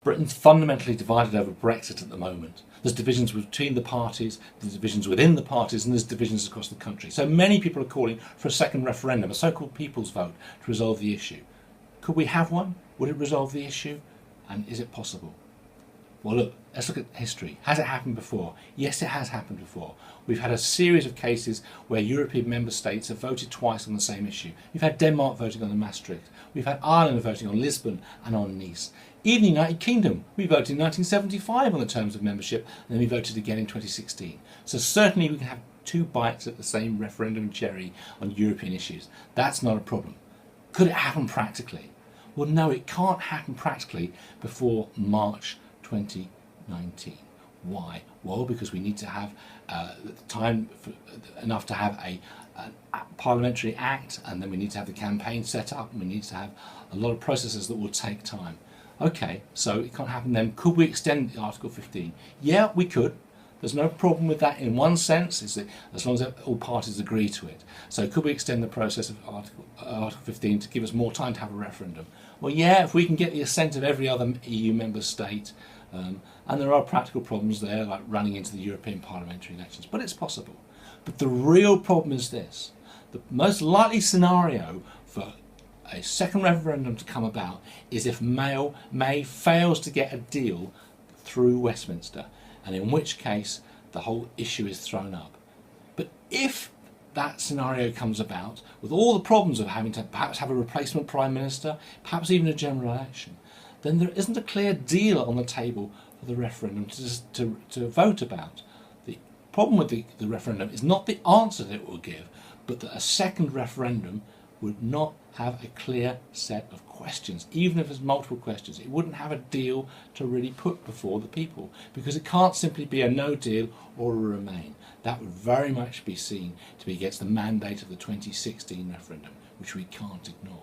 Britain's fundamentally divided over Brexit at the moment. There's divisions between the parties, there's divisions within the parties, and there's divisions across the country. So many people are calling for a second referendum, a so-called people's vote, to resolve the issue. Could we have one? Would it resolve the issue? And is it possible? Well, look, let's look at history. Has it happened before? Yes, it has happened before. We've had a series of cases where European member states have voted twice on the same issue. We've had Denmark voting on the Maastricht. We've had Ireland voting on Lisbon and on Nice. Even the United Kingdom, we voted in 1975 on the terms of membership, and then we voted again in 2016. So certainly we can have two bites at the same referendum cherry on European issues. That's not a problem. Could it happen practically? Well, no, it can't happen practically before March 2019. Why? Well, because we need to have time enough to have a parliamentary act, and then we need to have the campaign set up, and we need to have a lot of processes that will take time. Okay, so it can't happen then. Could we extend Article 15? Yeah, we could. There's no problem with that in one sense, is that as long as all parties agree to it. So could we extend the process of Article 15 to give us more time to have a referendum? Well, yeah, if we can get the assent of every other EU member state, and there are practical problems there, like running into the European parliamentary elections, but it's possible. But the real problem is this. The most likely scenario for a second referendum to come about is if May fails to get a deal through Westminster, and in which case the whole issue is thrown up. But if that scenario comes about, with all the problems of having to perhaps have a replacement Prime Minister, perhaps even a general election, then there isn't a clear deal on the table for the referendum to vote about. The problem with the referendum is not the answer that it will give, but that a second referendum would not have a clear set of questions. Even if there's multiple questions, it wouldn't have a deal to really put before the people, because it can't simply be a no deal or a remain. That would very much be seen to be against the mandate of the 2016 referendum, which we can't ignore.